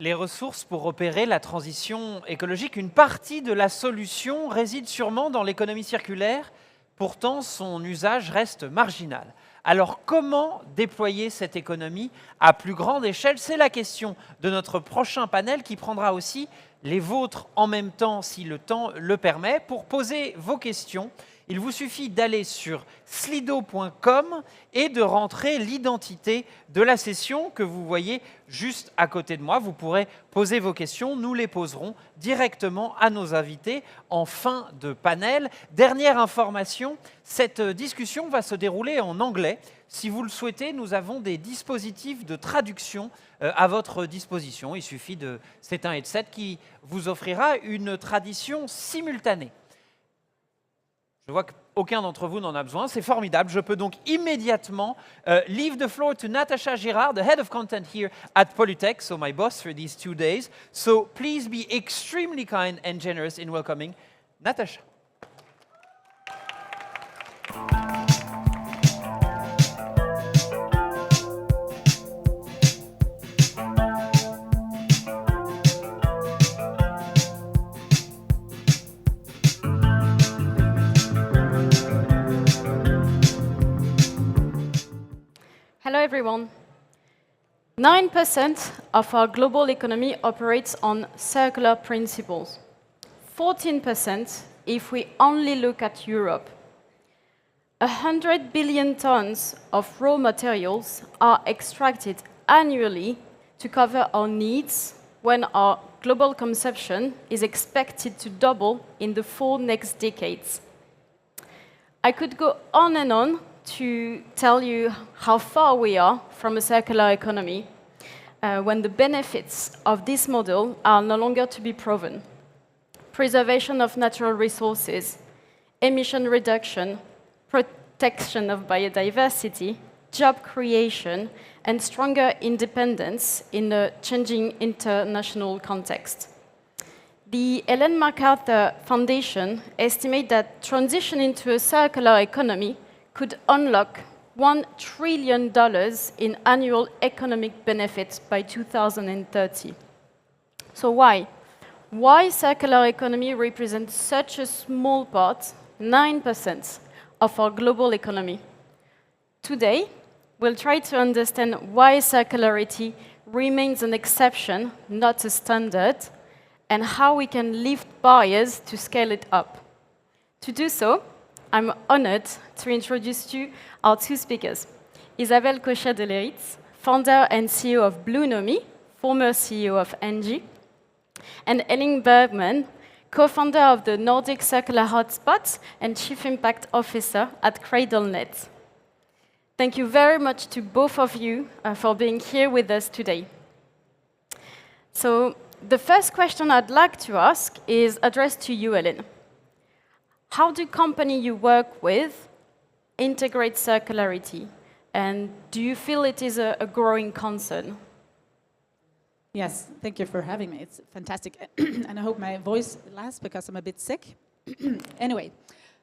Les ressources pour opérer la transition écologique, une partie de la solution réside sûrement dans l'économie circulaire, pourtant son usage reste marginal. Alors comment déployer cette économie à plus grande échelle? C'est la question de notre prochain panel qui prendra aussi les vôtres en même temps si le temps le permet. Pour poser vos questions, il vous suffit d'aller sur slido.com et de rentrer l'identité de la session que vous voyez juste à côté de moi. Vous pourrez poser vos questions, nous les poserons directement à nos invités en fin de panel. Dernière information, cette discussion va se dérouler en anglais. Si vous le souhaitez, nous avons des dispositifs de traduction à votre disposition. Il suffit de... C'est un headset qui vous offrira une traduction simultanée. Je vois qu'aucun d'entre vous n'en a besoin, c'est formidable. Je peux donc immédiatement leave the floor to Natasha Girard, the head of content here at Pollutec, so my boss for these 2 days. So please be extremely kind and generous in welcoming Natasha. Hello, everyone. 9% of our global economy operates on circular principles. 14% if we only look at Europe. 100 billion tons of raw materials are extracted annually to cover our needs when our global consumption is expected to double in the 4 next decades. I could go on and on to tell you how far we are from a circular economy when the benefits of this model are no longer to be proven. Preservation of natural resources, emission reduction, protection of biodiversity, job creation, and stronger independence in a changing international context. The Ellen MacArthur Foundation estimates that transition into a circular economy could unlock $1 trillion in annual economic benefits by 2030. So why? Why circular economy represents such a small part, 9% of our global economy? Today, we'll try to understand why circularity remains an exception, not a standard, and how we can lift barriers to scale it up. To do so, I'm honored to introduce to you our 2 speakers. Isabelle Kocher de Leyritz, founder and CEO of Blunomy, former CEO of Engie, and Elin Bergman, co-founder of the Nordic Circular Hotspot and Chief Impact Officer at CRADLENET. Thank you very much to both of you for being here with us today. So the first question I'd like to ask is addressed to you, Elin. How do companies you work with integrate circularity? And do you feel it is a growing concern? Yes, thank you for having me. It's fantastic. And I hope my voice lasts because I'm a bit sick. Anyway,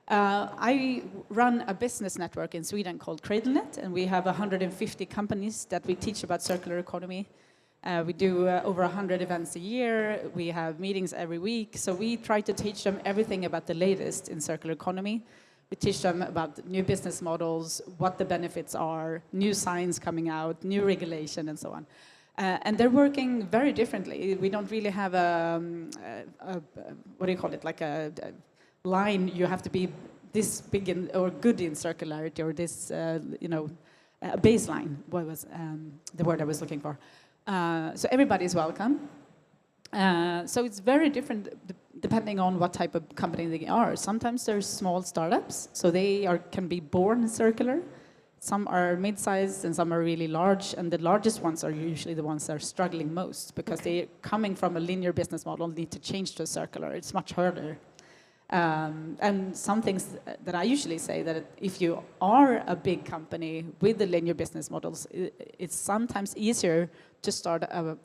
I run a business network in Sweden called CRADLENET, and we have 150 companies that we teach about circular economy. We do over 100 events a year. We have meetings every week. So we try to teach them everything about the latest in circular economy. We teach them about new business models, what the benefits are, new science coming out, new regulation, and so on. And they're working very differently. We don't really have what do you call it, like a line, you have to be this big or good in circularity, or this, a baseline, what was the word I was looking for. So everybody is welcome. So it's very different depending on what type of company they are. Sometimes there's small startups, so they can be born circular. Some are mid-sized and some are really large, and the largest ones are usually the ones that are struggling most because they're coming from a linear business model, need to change to a circular. It's much harder. And some things that I usually say that if you are a big company with the linear business models, it's sometimes easier to start a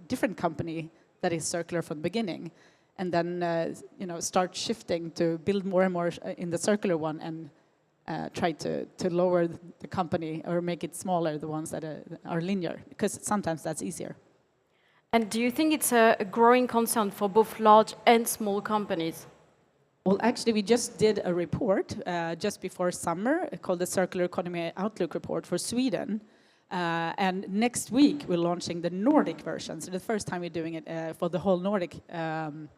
different company that is circular from the beginning, and then start shifting to build more and more in the circular one, and try to lower the company or make it smaller, the ones that are linear, because sometimes that's easier. And do you think it's a growing concern for both large and small companies? Well, actually, we just did a report just before summer called the Circular Economy Outlook Report for Sweden. And next week, we're launching the Nordic version. So the first time we're doing it for the whole Nordic. And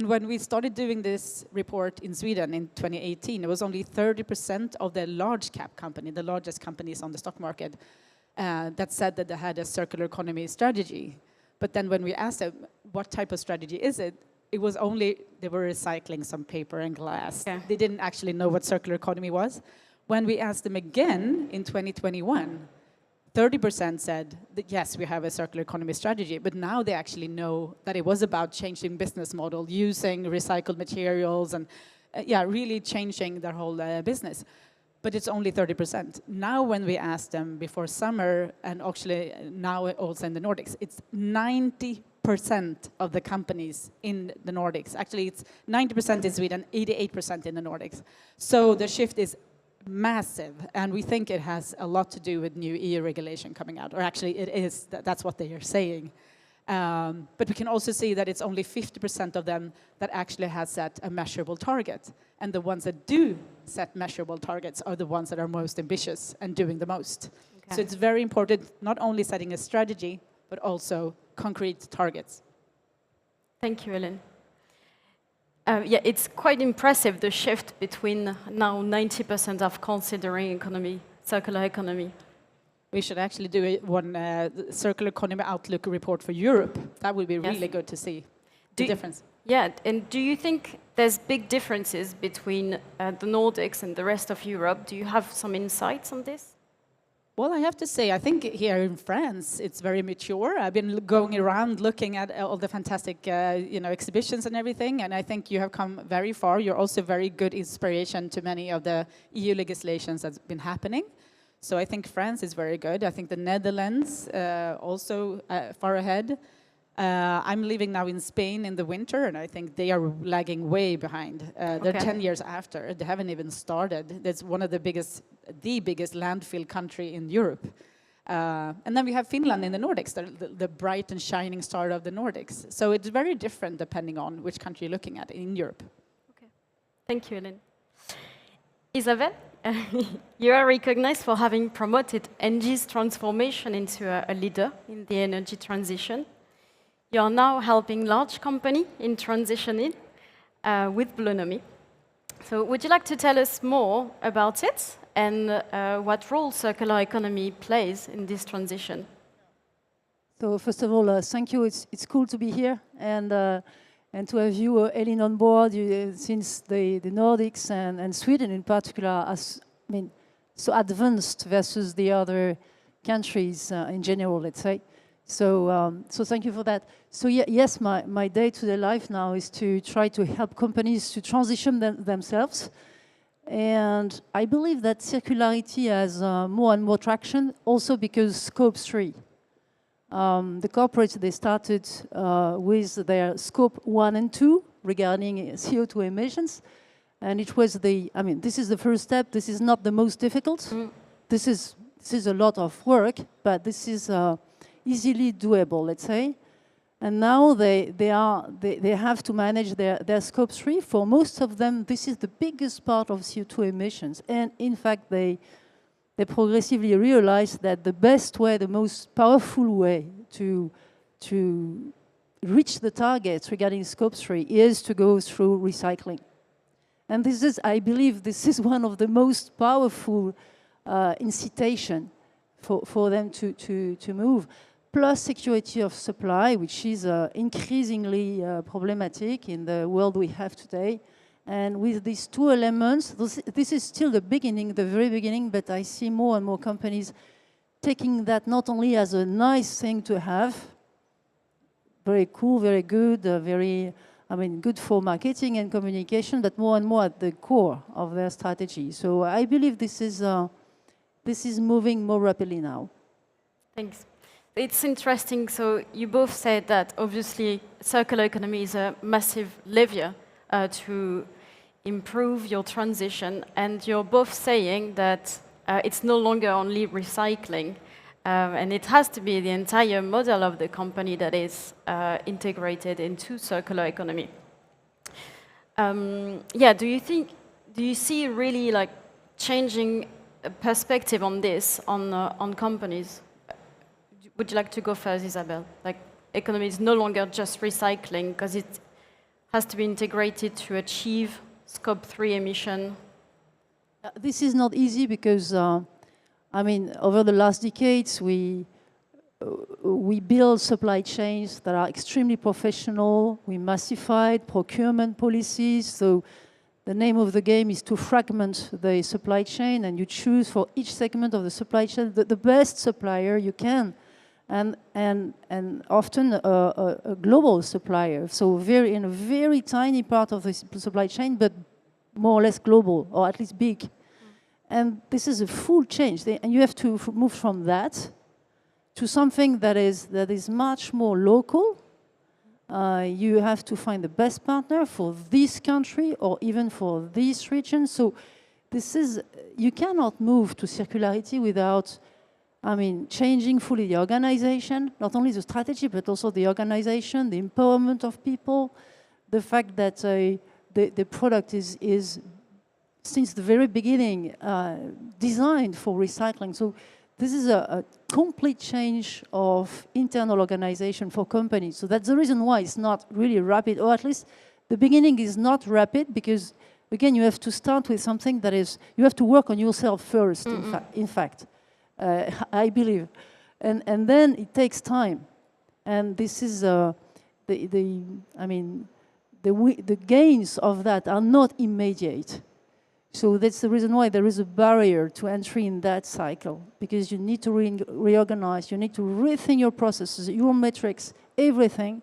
when we started doing this report in Sweden in 2018, it was only 30% of the large cap company, the largest companies on the stock market, that said that they had a circular economy strategy. But then when we asked them, what type of strategy is it? It was only, they were recycling some paper and glass. Yeah. They didn't actually know what circular economy was. When we asked them again in 2021, 30% said that yes, we have a circular economy strategy, but now they actually know that it was about changing business model, using recycled materials and really changing their whole business. But it's only 30%. Now when we asked them before summer, and actually now also in the Nordics, it's 90% of the companies in the Nordics. Actually, it's 90% in Sweden, 88% in the Nordics. So the shift is massive, and we think it has a lot to do with new EU regulation coming out, or actually it is, that's what they are saying. But we can also see that it's only 50% of them that actually has set a measurable target. And the ones that do set measurable targets are the ones that are most ambitious and doing the most. Okay. So it's very important, not only setting a strategy, but also concrete targets. Thank you, Elin. It's quite impressive, the shift between now 90% of considering economy, circular economy. We should actually do one circular economy outlook report for Europe. That would be really good to see the difference. Yeah, and do you think there's big differences between the Nordics and the rest of Europe? Do you have some insights on this? Well, I have to say, I think here in France, it's very mature. I've been going around looking at all the fantastic exhibitions and everything, and I think you have come very far. You're also very good inspiration to many of the EU legislations that's been happening. So I think France is very good. I think the Netherlands also far ahead. I'm living now in Spain in the winter, and I think they are lagging way behind. They're 10 years after. They haven't even started. That's one of the biggest landfill country in Europe. And then we have Finland in the Nordics, the bright and shining star of the Nordics. So it's very different depending on which country you're looking at in Europe. Okay. Thank you, Elin. Isabelle, you are recognized for having promoted ENGIE's transformation into a leader in the energy transition. You are now helping large company in transitioning with Blunomy. So would you like to tell us more about it and what role circular economy plays in this transition? So first of all, thank you. It's cool to be here and to have you, Elin, on board. Since the Nordics and Sweden in particular are, so advanced versus the other countries in general, let's say. So thank you for that. So yes, my day-to-day life now is to try to help companies to transition themselves. And I believe that circularity has more and more traction, also because Scope 3. The corporates, they started with their Scope 1 and 2 regarding CO2 emissions. And it was this is the first step. This is not the most difficult. This is a lot of work, but this is easily doable, let's say. And now they have to manage their Scope 3. For most of them, this is the biggest part of CO2 emissions. And in fact, they progressively realize that the best way, the most powerful way to reach the targets regarding Scope 3 is to go through recycling. And this is, I believe, this is one of the most powerful incitation for them to move. Plus security of supply, which is increasingly problematic in the world we have today. And with these two elements, this is still the beginning, the very beginning, but I see more and more companies taking that not only as a nice thing to have, very cool, very good, good for marketing and communication, but more and more at the core of their strategy. So I believe this is moving more rapidly now. Thanks. It's interesting. So you both said that obviously circular economy is a massive lever to improve your transition, and you're both saying that it's no longer only recycling. And it has to be the entire model of the company that is integrated into circular economy. Yeah, do you see really like changing perspective on this on companies? Would you like to go first, Isabelle? Like, economy is no longer just recycling because it has to be integrated to achieve Scope 3 emission. This is not easy because, I mean, over the last decades, we build supply chains that are extremely professional. We massified procurement policies. So the name of the game is to fragment the supply chain, and you choose for each segment of the supply chain the best supplier you can. And often a global supplier, so in a very tiny part of the supply chain, but more or less global, or at least big. And this is a full change, and you have to move from that to something that is much more local. You have to find the best partner for this country or even for this region. So you cannot move to circularity without, I mean, changing fully the organization, not only the strategy, but also the organization, the empowerment of people, the fact that the product is since the very beginning, designed for recycling. So this is a complete change of internal organization for companies. So that's the reason why it's not really rapid, or at least the beginning is not rapid, because again, you have to start with something that is, you have to work on yourself first, in fact. I believe. And then it takes time. And this is, the gains of that are not immediate. So that's the reason why there is a barrier to entry in that cycle, because you need to reorganize, you need to rethink your processes, your metrics, everything.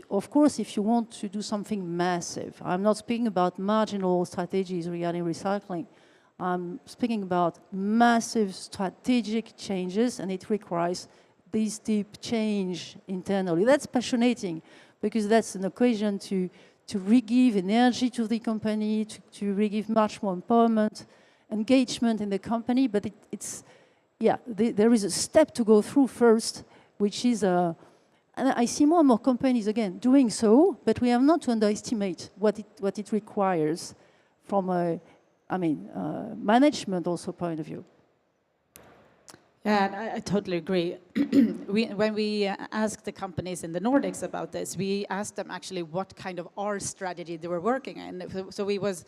Of course, if you want to do something massive, I'm not speaking about marginal strategies regarding recycling. I'm speaking about massive strategic changes, and it requires this deep change internally. That's passionating, because that's an occasion to re-give energy to the company, to re-give much more empowerment, engagement in the company. But there is a step to go through first, which is, and I see more and more companies, again, doing so, but we have not to underestimate what it requires from a, management also point of view. Yeah, and I totally agree. When we asked the companies in the Nordics about this, we asked them actually what kind of R strategy they were working in. So we was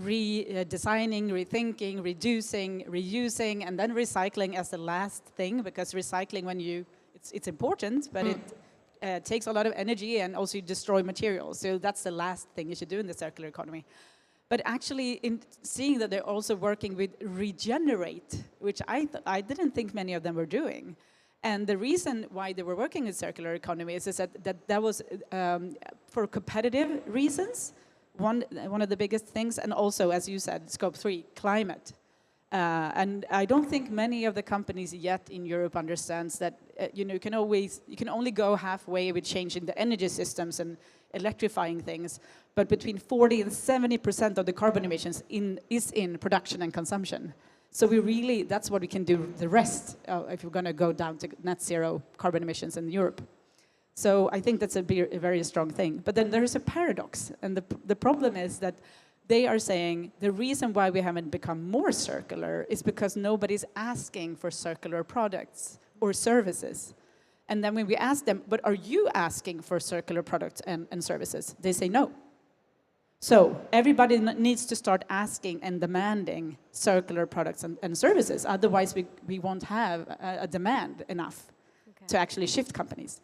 redesigning, rethinking, reducing, reusing, and then recycling as the last thing, because recycling, it's important, but it takes a lot of energy, and also you destroy materials. So that's the last thing you should do in the circular economy. But actually, in seeing that they're also working with regenerate, which I didn't think many of them were doing. And the reason why they were working in circular economy is that was for competitive reasons, one of the biggest things, and also, as you said, Scope 3, climate. And I don't think many of the companies yet in Europe understands that you can only go halfway with changing the energy systems and electrifying things, but between 40 and 70% of the carbon emissions is in production and consumption. So that's what we can do the rest if we're going to go down to net zero carbon emissions in Europe. So I think that's a very strong thing. But then there is a paradox, and the problem is that they are saying the reason why we haven't become more circular is because nobody's asking for circular products or services. And then when we ask them, but are you asking for circular products and services? They say no. So everybody needs to start asking and demanding circular products and services. Otherwise, we won't have a demand enough to actually shift companies.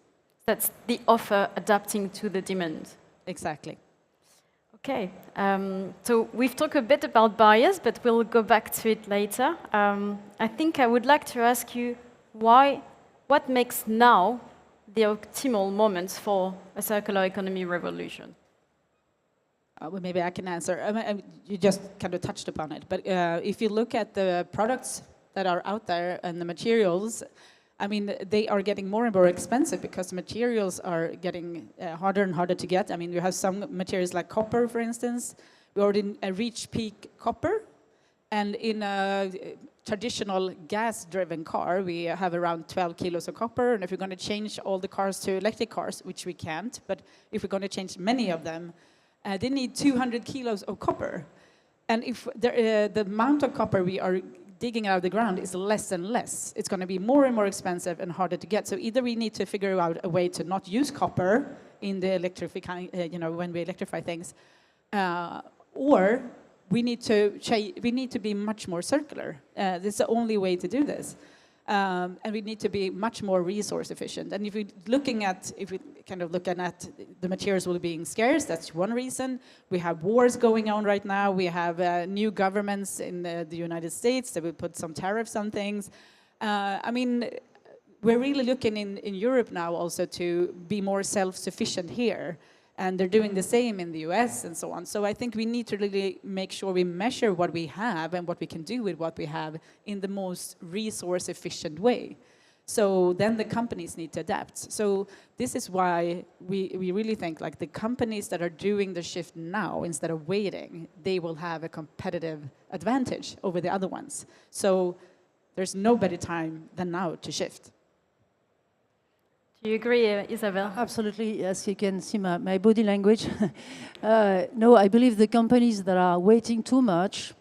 That's the offer adapting to the demand. Exactly. Okay, so we've talked a bit about bias, but we'll go back to it later. I think I would like to ask you what makes now the optimal moments for a circular economy revolution? Well, maybe I can answer. You just kind of touched upon it. But if you look at the products that are out there and the materials, they are getting more and more expensive because materials are getting harder and harder to get. You have some materials like copper, for instance. We already reached peak copper. And in traditional gas-driven car, we have around 12 kilos of copper, and if we're going to change all the cars to electric cars, which we can't, but if we're going to change many of them, they need 200 kilos of copper. And if the amount of copper we are digging out of the ground is less and less, it's going to be more and more expensive and harder to get. So either we need to figure out a way to not use copper in the electrifying, when we electrify things, or we need to be much more circular. This is the only way to do this. And we need to be much more resource efficient. And if we kind of looking at the materials will being scarce, that's one reason. We have wars going on right now. We have new governments in the United States that will put some tariffs on things. I mean, we're really looking in Europe now also to be more self-sufficient here. And they're doing the same in the US and so on. So I think we need to really make sure we measure what we have and what we can do with what we have in the most resource efficient way. So then the companies need to adapt. So this is why we really think like the companies that are doing the shift now instead of waiting, they will have a competitive advantage over the other ones. So there's no better time than now to shift. Do you agree, Isabelle? Absolutely, yes, you can see my body language. No, I believe the companies that are waiting too much,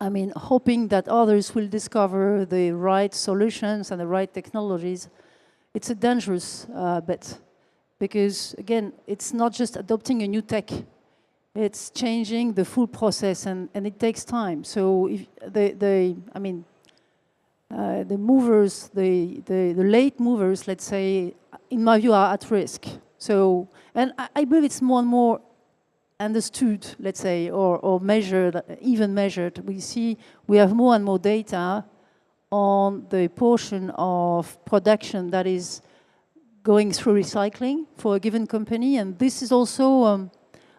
I mean, hoping that others will discover the right solutions and the right technologies, it's a dangerous bet. Because, again, it's not just adopting a new tech. It's changing the full process, and it takes time. So if the movers, the late movers, let's say, in my view, are at risk. So, and I believe it's more and more understood, let's say, or measured, even measured. We have more and more data on the portion of production that is going through recycling for a given company, and this is also,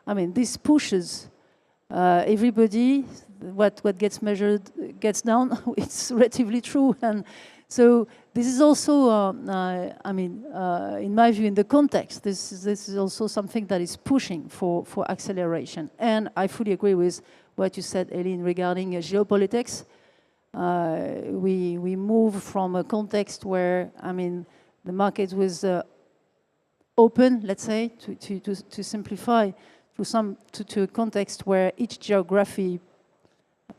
this pushes everybody. What gets measured gets down. It's relatively true, and so this is also, in my view, in the context, this is also something that is pushing for acceleration. And I fully agree with what you said, Elin, regarding geopolitics. We move from a context where, the market was open, let's say, to simplify, to a context where each geography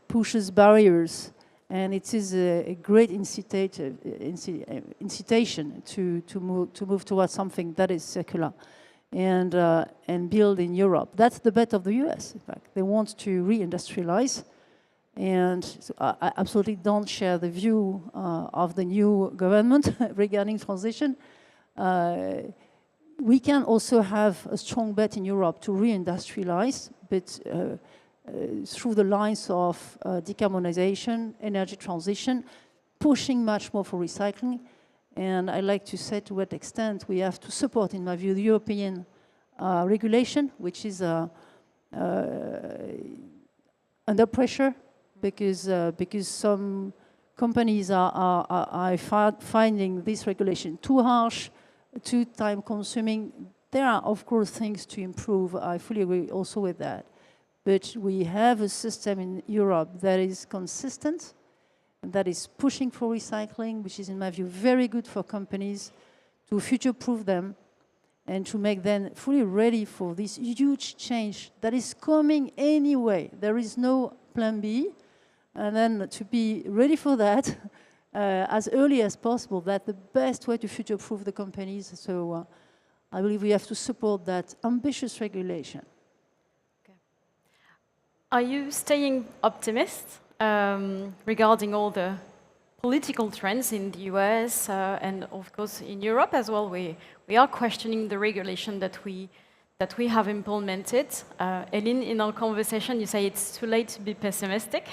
pushes barriers, and it is a great incitation to move towards something that is circular and build in Europe. That's the bet of the US, in fact. They want to re-industrialize, and so I absolutely don't share the view of the new government regarding transition. We can also have a strong bet in Europe to re-industrialize, but through the lines of decarbonization, energy transition, pushing much more for recycling. And I like to say to what extent we have to support, in my view, the European regulation, which is under pressure because some companies are finding this regulation too harsh, too time-consuming. There are, of course, things to improve. I fully agree also with that. But we have a system in Europe that is consistent, and that is pushing for recycling, which is, in my view, very good for companies to future-proof them and to make them fully ready for this huge change that is coming anyway. There is no plan B. And then to be ready for that as early as possible, that's the best way to future-proof the companies. So I believe we have to support that ambitious regulation. Are you staying optimist regarding all the political trends in the US and, of course, in Europe as well? We are questioning the regulation that we have implemented. Elin, in our conversation, you say it's too late to be pessimistic.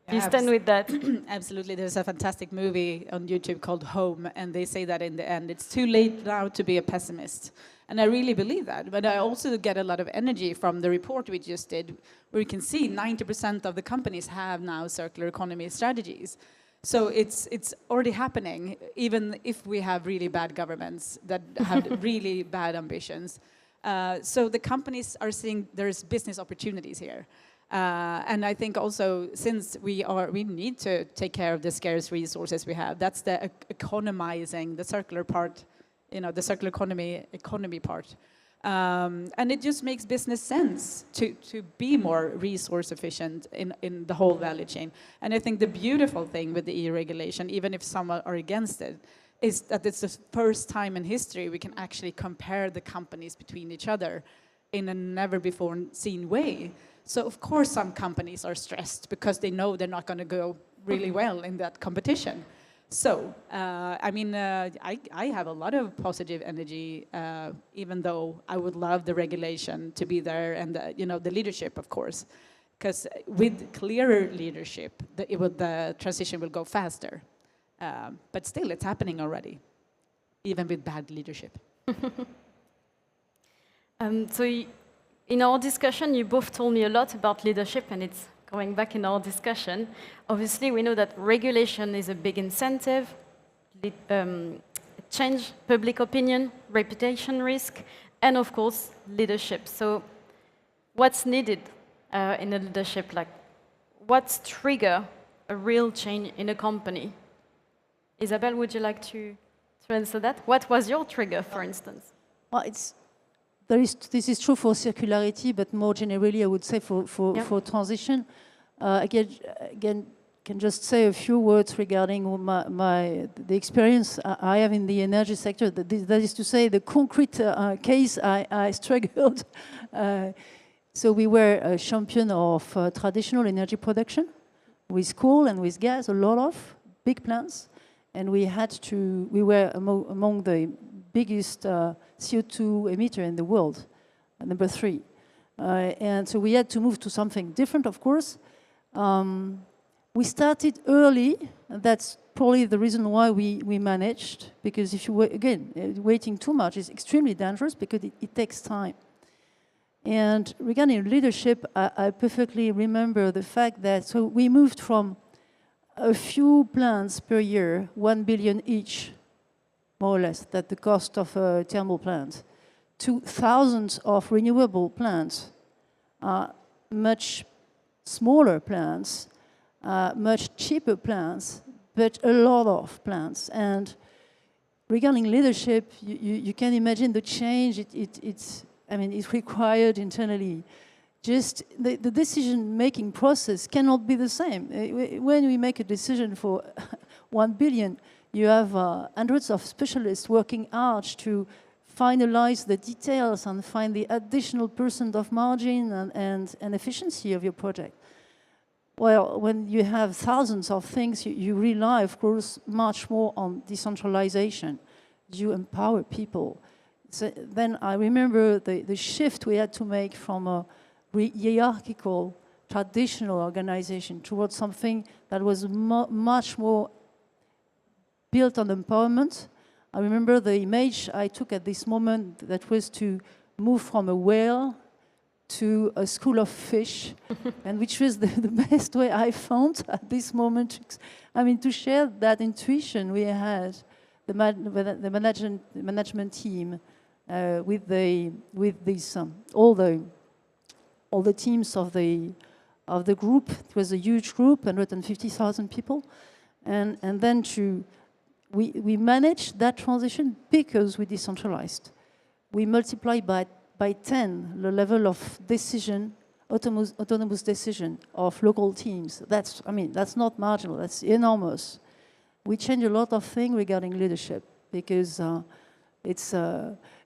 Do you stand with that? Absolutely. There's a fantastic movie on YouTube called Home, and they say that in the end, it's too late now to be a pessimist. And I really believe that. But I also get a lot of energy from the report we just did, where you can see 90% of the companies have now circular economy strategies. So it's already happening, even if we have really bad governments that have really bad ambitions. So the companies are seeing there's business opportunities here. And I think also, since we need to take care of the scarce resources we have, that's the economizing, the circular part, the circular economy part. And it just makes business sense to be more resource efficient in the whole value chain. And I think the beautiful thing with the EU regulation, even if some are against it, is that it's the first time in history we can actually compare the companies between each other in a never before seen way. So of course some companies are stressed because they know they're not going to go really well in that competition. So, I have a lot of positive energy, even though I would love the regulation to be there and the leadership, of course, because with clearer leadership, the transition will go faster. But still, it's happening already, even with bad leadership. In our discussion, you both told me a lot about leadership, and it's going back in our discussion. Obviously, we know that regulation is a big incentive, change public opinion, reputation risk, and of course, leadership. So what's needed in a leadership? Like, what's trigger a real change in a company? Isabelle, would you like to answer that? What was your trigger, for instance? Well, this is true for circularity, but more generally, I would say for transition. Again, can just say a few words regarding the experience I have in the energy sector. That is to say, the concrete case I struggled. So we were a champion of traditional energy production with coal and with gas, a lot of big plants, and we were among the biggest CO2 emitter in the world, number 3. And so we had to move to something different, of course. We started early, and that's probably the reason why we managed, because if you were, again, waiting too much is extremely dangerous because it takes time. And regarding leadership, I perfectly remember the fact that, so we moved from a few plants per year, 1 billion each, more or less, that's the cost of a thermal plant, to thousands of renewable plants, much smaller plants, much cheaper plants, but a lot of plants. And regarding leadership, you can imagine the change it required internally. Just the decision-making process cannot be the same. When we make a decision for 1 billion, you have hundreds of specialists working hard to finalize the details and find the additional % of margin and efficiency of your project. Well, when you have thousands of things, you rely, of course, much more on decentralization. You empower people. So then I remember the shift we had to make from a hierarchical, traditional organization towards something that was much more built on empowerment. I remember the image I took at this moment that was to move from a whale to a school of fish, and which was the best way I found at this moment. To share that intuition we had, the management team, with these all the teams of the group. It was a huge group, 150,000 people, and then we managed that transition because we decentralized. We multiplied by 10 the level of decision, autonomous decision of local teams. That's not marginal, that's enormous. We changed a lot of things regarding leadership because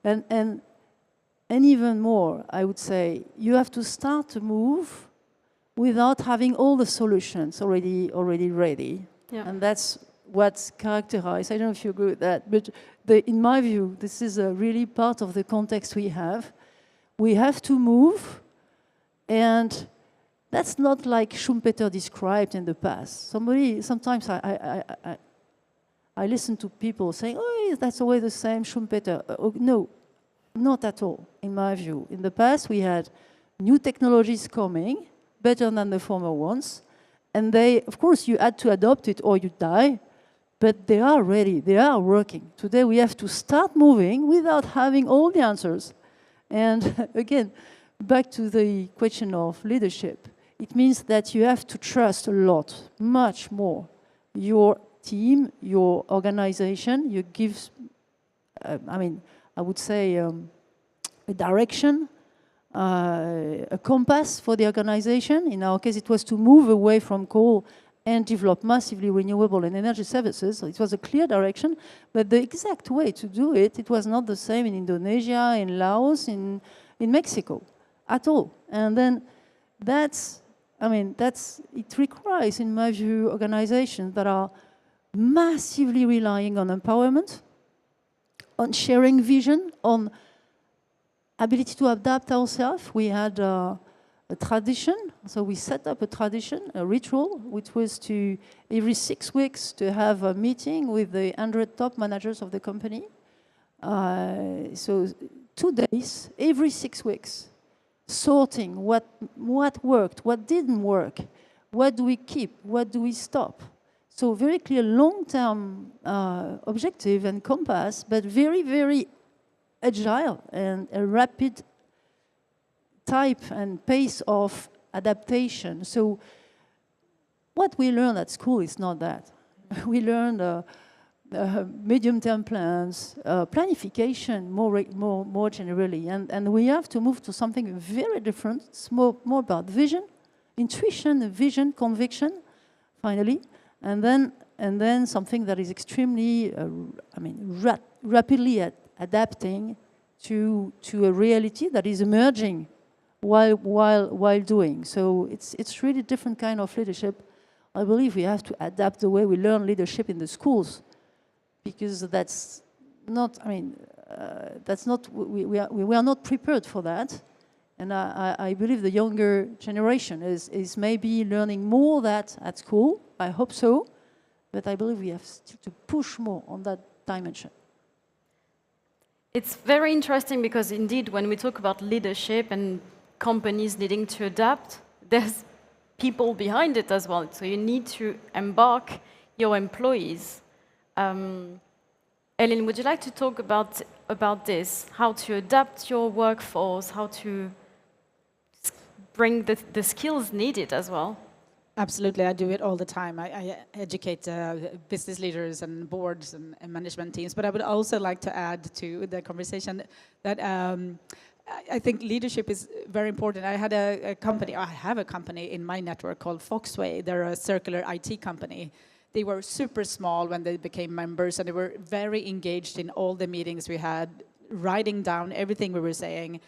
and even more, I would say, you have to start to move without having all the solutions already ready. Yeah. And that's what's characterized, I don't know if you agree with that, but in my view, this is really part of the context we have. We have to move, and that's not like Schumpeter described in the past. Sometimes I listen to people saying, oh, that's always the same, Schumpeter. No, not at all, in my view. In the past, we had new technologies coming, better than the former ones, and of course, you had to adopt it or you die, but they are ready, they are working. Today, we have to start moving without having all the answers. And again, back to the question of leadership. it means that you have to trust a lot, much more, your team, your organization. You give, I would say, a direction, a compass for the organization. In our case, it was to move away from coal and develop massively renewable and energy services. So it was a clear direction, but the exact way to do it, it was not the same in Indonesia, in Laos, in Mexico, at all. And then it requires, in my view, organizations that are massively relying on empowerment, on sharing vision, on ability to adapt ourselves. We had a tradition, so we set up a tradition, a ritual, which was to, every 6 weeks, to have a meeting with the 100 top managers of the company. So 2 days, every 6 weeks, sorting what worked, what didn't work, what do we keep, what do we stop. So very clear long-term objective and compass, but very, very agile and a rapid type and pace of adaptation. So what we learned at school is not that. We learned medium-term plans, planification more generally, and we have to move to something very different. It's more about vision, intuition, vision, conviction, finally, and then something that is extremely, rapidly adapting to a reality that is emerging while doing. So it's really different kind of leadership. I believe we have to adapt the way we learn leadership in the schools, because that's not, we are not prepared for that. And I believe the younger generation is maybe learning more that at school. I hope so. But I believe we have still to push more on that dimension. It's very interesting because indeed when we talk about leadership and companies needing to adapt, there's people behind it as well. So you need to embark your employees. Elin, would you like to talk about this? How to adapt your workforce, how to bring the skills needed as well? Absolutely, I do it all the time. I educate business leaders and boards and management teams, but I would also like to add to the conversation that I think leadership is very important. I have a company in my network called Foxway. They're a circular IT company. They were super small when they became members, and they were very engaged in all the meetings we had, writing down everything we were saying.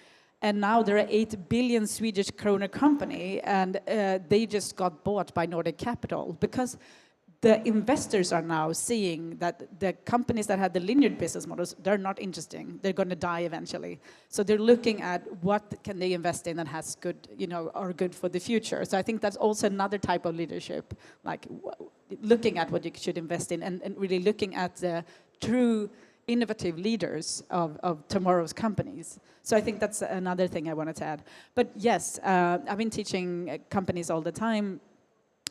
And now they're an 8 billion Swedish krona company, and they just got bought by Nordic Capital because the investors are now seeing that the companies that had the linear business models, they're not interesting. They're going to die eventually. So they're looking at what can they invest in that has good, are good for the future. So I think that's also another type of leadership, like looking at what you should invest in and really looking at the true innovative leaders of tomorrow's companies. So I think that's another thing I wanted to add. But yes, I've been teaching companies all the time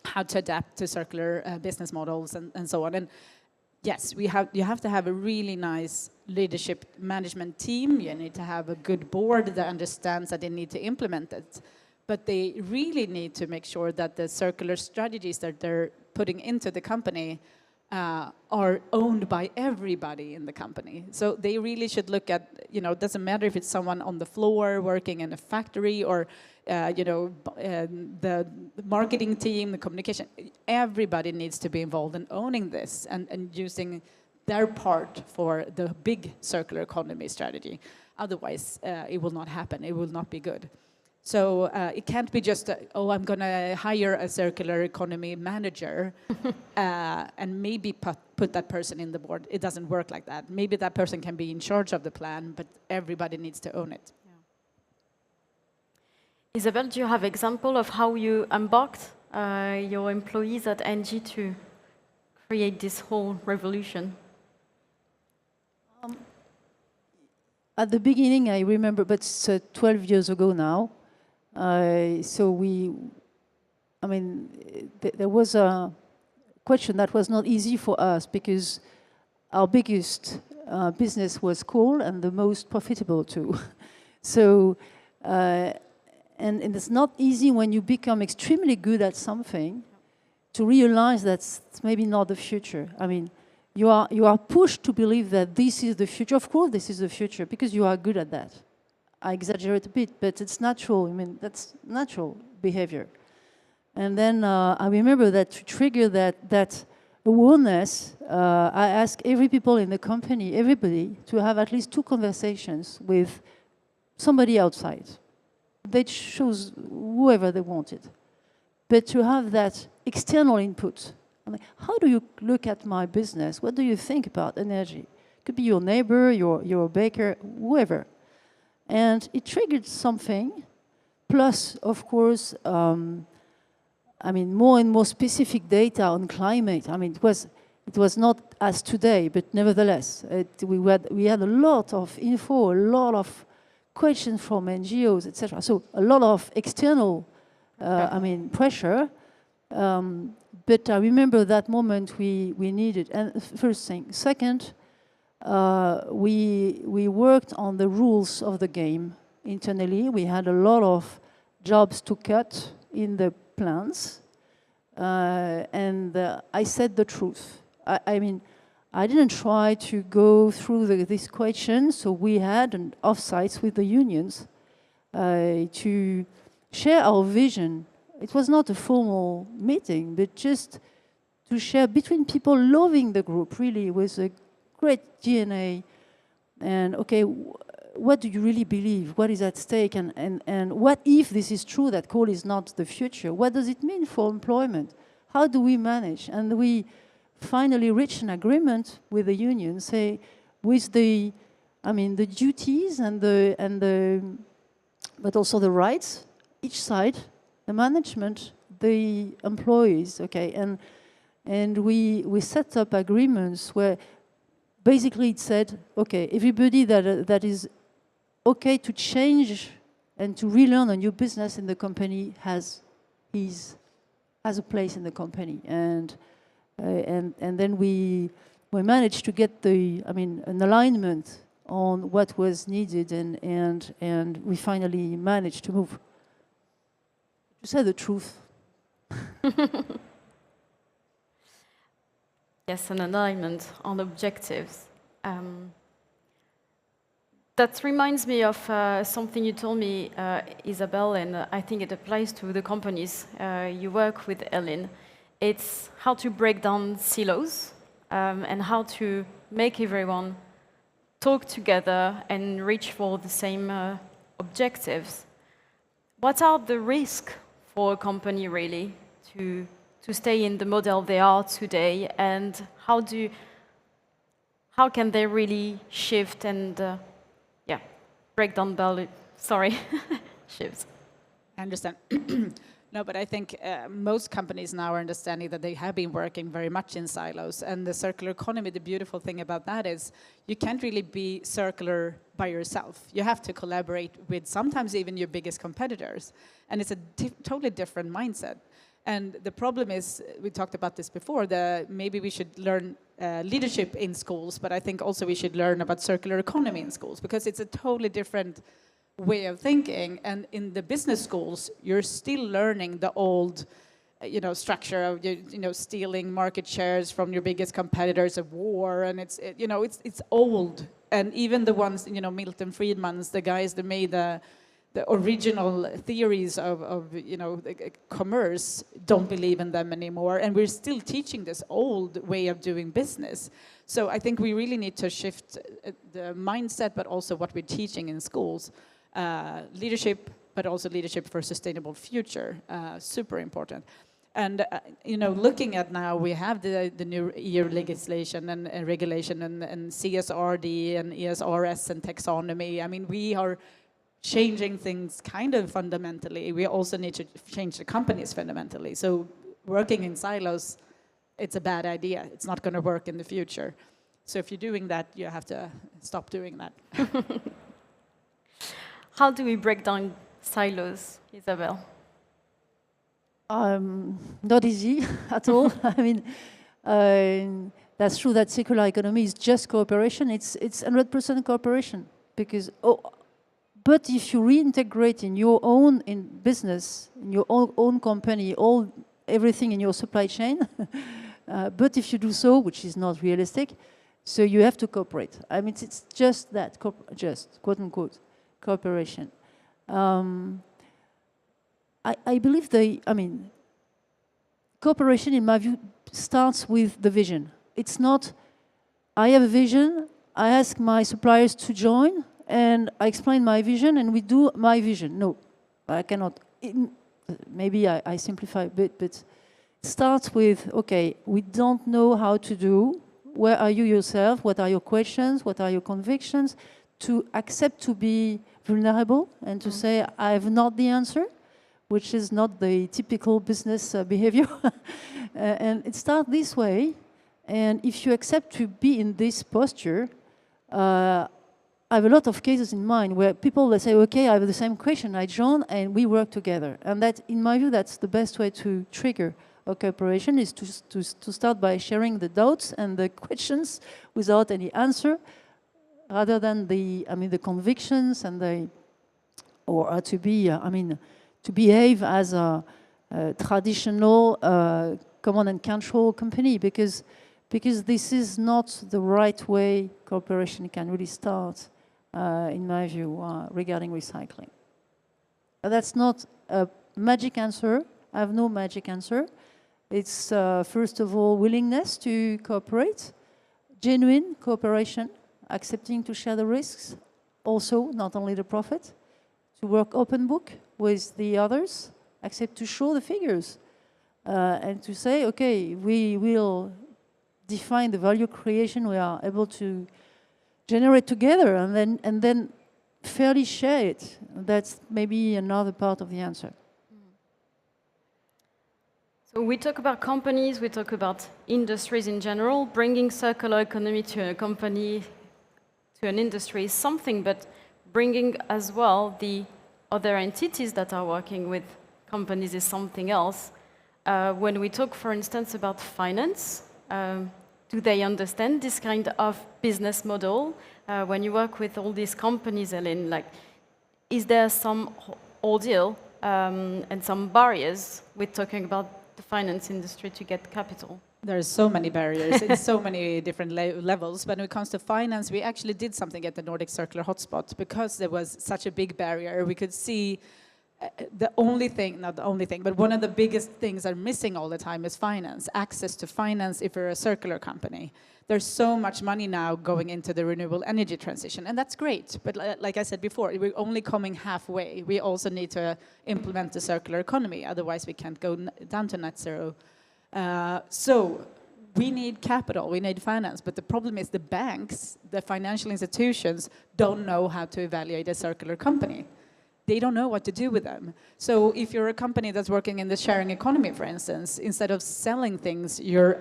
how to adapt to circular business models and so on. And yes, you have to have a really nice leadership management team. You need to have a good board that understands that they need to implement it. But they really need to make sure that the circular strategies that they're putting into the company are owned by everybody in the company. So they really should look at, it doesn't matter if it's someone on the floor working in a factory or, the marketing team, the communication. Everybody needs to be involved in owning this and using their part for the big circular economy strategy. Otherwise, it will not happen. It will not be good. So it can't be just, I'm going to hire a circular economy manager and maybe put that person in the board. It doesn't work like that. Maybe that person can be in charge of the plan, but everybody needs to own it. Yeah. Isabelle, do you have example of how you embarked your employees at NG to create this whole revolution? At the beginning, I remember, but it's 12 years ago now. So there was a question that was not easy for us because our biggest business was coal and the most profitable too. So, and it's not easy when you become extremely good at something to realize that's maybe not the future. I mean, you are pushed to believe that this is the future. Of course, this is the future because you are good at that. I exaggerate a bit, but it's natural. I mean, that's natural behavior. And then I remember that to trigger that awareness, I asked every people in the company, everybody, to have at least 2 conversations with somebody outside. They chose whoever they wanted. But to have that external input, I mean, how do you look at my business? What do you think about energy? It could be your neighbor, your baker, whoever. And it triggered something. Plus, of course, I mean, more and more specific data on climate. I mean, it was not as today, but nevertheless, we had a lot of info, a lot of questions from NGOs, etc. So a lot of external, I mean, pressure. But I remember that moment we needed. And first thing. Second, we worked on the rules of the game internally. We had a lot of jobs to cut in the plans. And I said the truth. I mean, I didn't try to go through this question, so we had an offsites with the unions to share our vision. It was not a formal meeting, but just to share between people loving the group, really, with a great DNA. And, okay, what do you really believe? What is at stake? And what if this is true, that coal is not the future? What does it mean for employment? How do we manage? And we finally reached an agreement with the union, say, with the, I mean, the duties but also the rights, each side, the management, the employees, okay, and we set up agreements where basically it said, okay, everybody that is okay to change and to relearn a new business in the company has a place in the company, and then we managed to get an alignment on what was needed, and we finally managed to move. To say the truth. Yes, an alignment on objectives. That reminds me of something you told me, Isabelle, and I think it applies to the companies you work with, Elin. It's how to break down silos and how to make everyone talk together and reach for the same objectives. What are the risks for a company, really, to stay in the model they are today, and how can they really shift and break down shifts? I understand. No, but I think most companies now are understanding that they have been working very much in silos. And the circular economy, the beautiful thing about that is you can't really be circular by yourself. You have to collaborate with sometimes even your biggest competitors. And it's a totally different mindset. And the problem is, we talked about this before, maybe we should learn leadership in schools, but I think also we should learn about circular economy in schools, because it's a totally different way of thinking. And in the business schools, you're still learning the old structure of stealing market shares from your biggest competitors, of war, and it's old. And even the ones, Milton Friedman's, the guys that made the original theories of commerce, don't believe in them anymore, and we're still teaching this old way of doing business. So I think we really need to shift the mindset, but also what we're teaching in schools. Leadership, but also leadership for a sustainable future, super important. And looking at now, we have the new EU legislation and regulation and CSRD and ESRS and taxonomy. I mean, we are changing things kind of fundamentally. We also need to change the companies fundamentally. So working in silos, it's a bad idea. It's not going to work in the future. So if you're doing that, you have to stop doing that. How do we break down silos, Isabelle? Not easy at all. I mean, that's true that circular economy is just cooperation. It's 100% cooperation, because But if you reintegrate in your own business, in your own company, everything in your supply chain, but if you do so, which is not realistic, so you have to cooperate. I mean, it's just that, just quote unquote, cooperation. I believe cooperation, in my view, starts with the vision. It's not, I have a vision, I ask my suppliers to join, and I explain my vision, and we do my vision. No, I cannot. Maybe I simplify a bit, but it starts with, okay, we don't know how to do. Where are you yourself? What are your questions? What are your convictions? To accept to be vulnerable and to say, I have not the answer, which is not the typical business behavior. And it starts this way. And if you accept to be in this posture, I have a lot of cases in mind where people, they say, okay, I have the same question, I join, and we work together. And that, in my view, that's the best way to trigger a cooperation, is to start by sharing the doubts and the questions without any answer, rather than the convictions and to behave as a traditional command and control company, because this is not the right way cooperation can really start, in my view, regarding recycling. That's not a magic answer. I have no magic answer. It's, first of all, willingness to cooperate, genuine cooperation, accepting to share the risks, also, not only the profit, to work open book with the others, accept to show the figures, and to say, okay, we will define the value creation we are able to generate together, and then fairly share it. That's maybe another part of the answer. So we talk about companies, we talk about industries in general. Bringing circular economy to a company, to an industry is something, but bringing as well the other entities that are working with companies is something else. When we talk, for instance, about finance, do they understand this kind of business model? When you work with all these companies, Elin, like, is there some ordeal and some barriers with talking about the finance industry to get capital? There are so many barriers in so many different levels. When it comes to finance, we actually did something at the Nordic Circular Hotspot because there was such a big barrier. We could see the only thing, not the only thing, but one of the biggest things that are missing all the time is finance, access to finance if you're a circular company. There's so much money now going into the renewable energy transition, and that's great. But like I said before, we're only coming halfway. We also need to implement the circular economy, otherwise we can't go down to net zero. So we need capital, we need finance, but the problem is the banks, the financial institutions, don't know how to evaluate a circular company. They don't know what to do with them. So if you're a company that's working in the sharing economy, for instance, instead of selling things, you're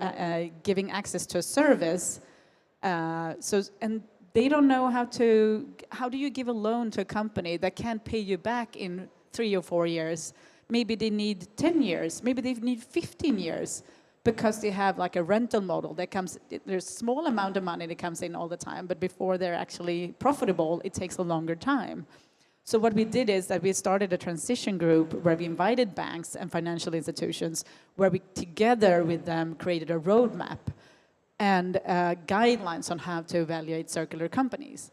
giving access to a service. And they don't know how do you give a loan to a company that can't pay you back in 3 or 4 years? Maybe they need 10 years, maybe they need 15 years, because they have like a rental model that comes, there's a small amount of money that comes in all the time, but before they're actually profitable, it takes a longer time. So what we did is that we started a transition group where we invited banks and financial institutions, where we together with them created a roadmap and guidelines on how to evaluate circular companies.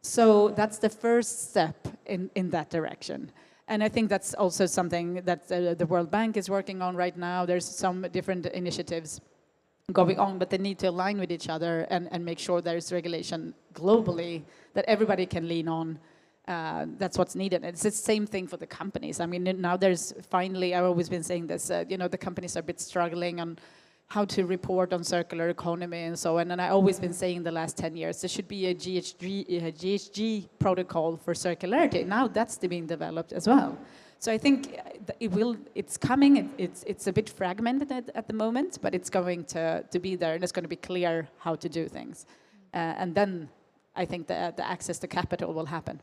So that's the first step in that direction. And I think that's also something that the World Bank is working on right now. There's some different initiatives going on, but they need to align with each other and make sure there's regulation globally that everybody can lean on. That's what's needed. It's the same thing for the companies. I mean, now there's finally, I've always been saying this, the companies are a bit struggling on how to report on circular economy and so on. And I've always been saying the last 10 years, there should be a GHG protocol for circularity. Now that's being developed as well. So I think it's coming. It's a bit fragmented at the moment, but it's going to be there, and it's going to be clear how to do things. And then I think the access to capital will happen.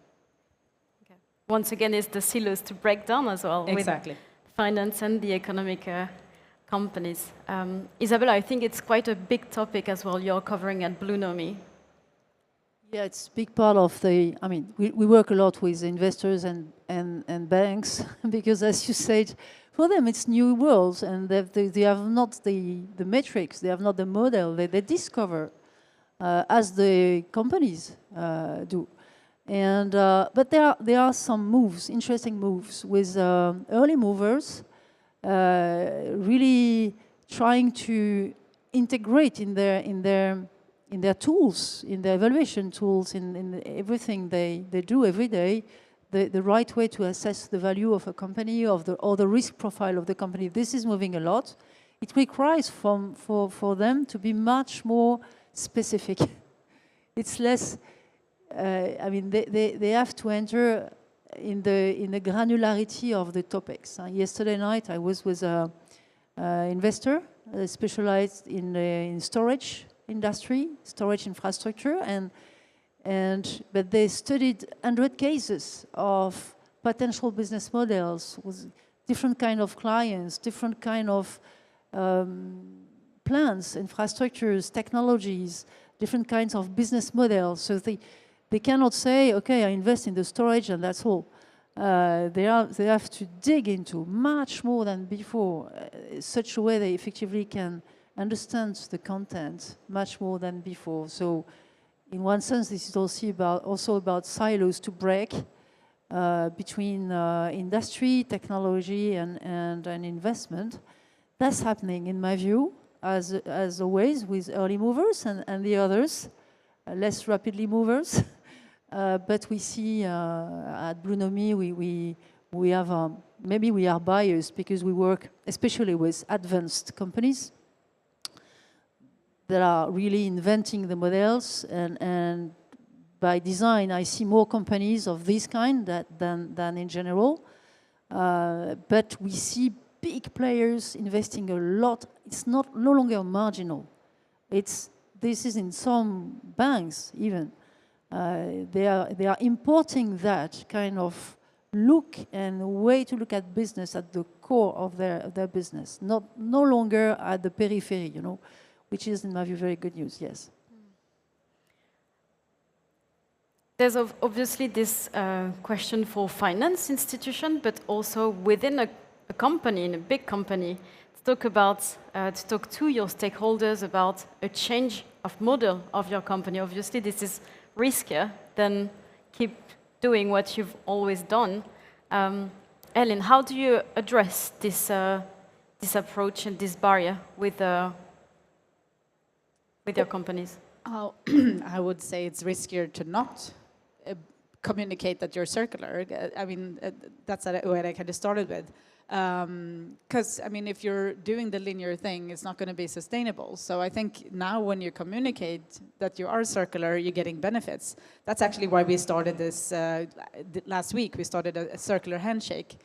Once again, it's the silos to break down as well. Exactly. With finance and the economic companies. Isabelle, I think it's quite a big topic as well you're covering at Blunomy. Yeah, it's a big part of the, I mean, we work a lot with investors and banks because, as you said, for them it's new worlds, and they have not the metrics, they have not the model, they discover as the companies do. And, but there are some moves, interesting moves with early movers really trying to integrate in their tools, in their evaluation tools, in everything they do every day, the right way to assess the value of a company or the risk profile of the company. This is moving a lot. It requires for them to be much more specific. It's less, I mean, they have to enter in the granularity of the topics. Yesterday night I was with an investor specialized in storage industry, storage infrastructure, but they studied 100 cases of potential business models with different kind of clients, different kind of plans, infrastructures, technologies, different kinds of business models. So they cannot say, okay, I invest in the storage and that's all. They have to dig into much more than before, such a way they effectively can understand the content much more than before. So in one sense, this is also about silos to break between industry, technology, and investment. That's happening, in my view, as always, with early movers and the others, less rapidly movers. But we see at Blunomy, we have, maybe we are biased because we work especially with advanced companies that are really inventing the models, and by design I see more companies of this kind than in general. But we see big players investing a lot. It's no longer marginal. This is in some banks even. They are importing that kind of look and way to look at business at the core of their business, no longer at the periphery, you know, which is, in my view, very good news, yes. There's obviously this question for finance institution, but also within a company, in a big company, to talk to your stakeholders about a change of model of your company. Obviously, this is riskier than keep doing what you've always done. Elin, how do you address this approach and this barrier with your companies? I would say it's riskier to not communicate that you're circular. I mean, that's what I kind of started with. Because, I mean, if you're doing the linear thing, it's not going to be sustainable. So I think now when you communicate that you are circular, you're getting benefits. That's actually why we started this last week. We started a circular handshake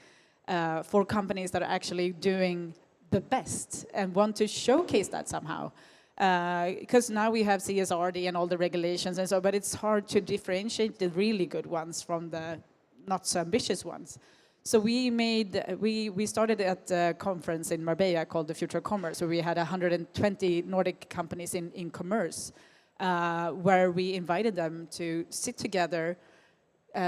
for companies that are actually doing the best and want to showcase that somehow. Because now we have CSRD and all the regulations and so, but it's hard to differentiate the really good ones from the not so ambitious ones. So we started at a conference in Marbella called the Future of Commerce, where we had 120 Nordic companies in commerce, where we invited them to sit together,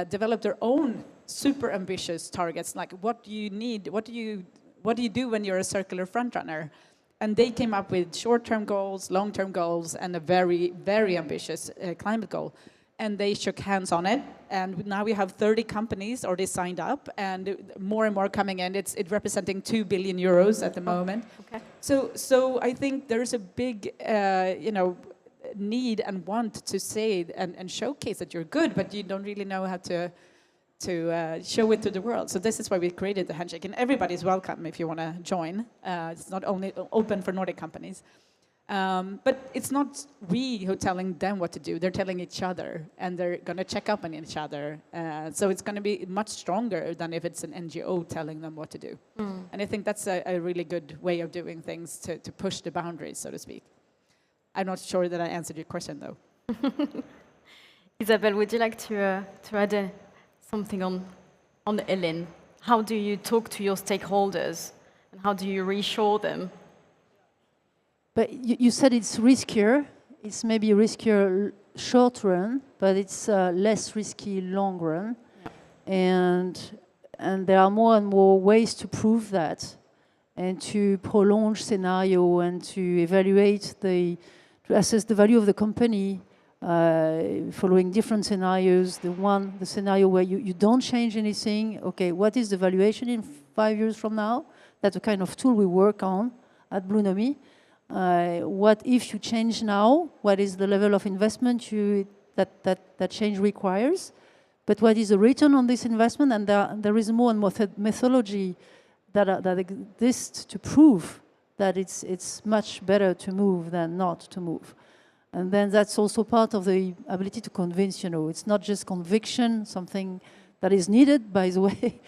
develop their own super ambitious targets, like what do you need, what do you do when you're a circular frontrunner? And they came up with short-term goals, long-term goals, and a very, very ambitious climate goal. And they shook hands on it. And now we have 30 companies already signed up, and more coming in. It's representing 2 billion euros at the moment. Okay. So I think there's a big, need and want to say and showcase that you're good, but you don't really know how to show it to the world. So this is why we created the handshake, and everybody's welcome if you want to join. It's not only open for Nordic companies. But it's not we who are telling them what to do. They're telling each other, and they're going to check up on each other. So it's going to be much stronger than if it's an NGO telling them what to do. And I think that's a really good way of doing things to push the boundaries, so to speak. I'm not sure that I answered your question, though. Isabelle, would you like to add something on Elin? How do you talk to your stakeholders, and how do you reassure them? But you said it's riskier. It's maybe riskier short run, but it's less risky long run. And there are more and more ways to prove that, and to prolong scenario, and to evaluate to assess the value of the company following different scenarios. The scenario where you don't change anything. Okay, what is the valuation in 5 years from now? That's the kind of tool we work on at Blunomy. What if you change now? What is the level of investment that change requires? But what is the return on this investment? And there is more and more methodology that exists to prove that it's much better to move than not to move. And then that's also part of the ability to convince, it's not just conviction, something that is needed, by the way,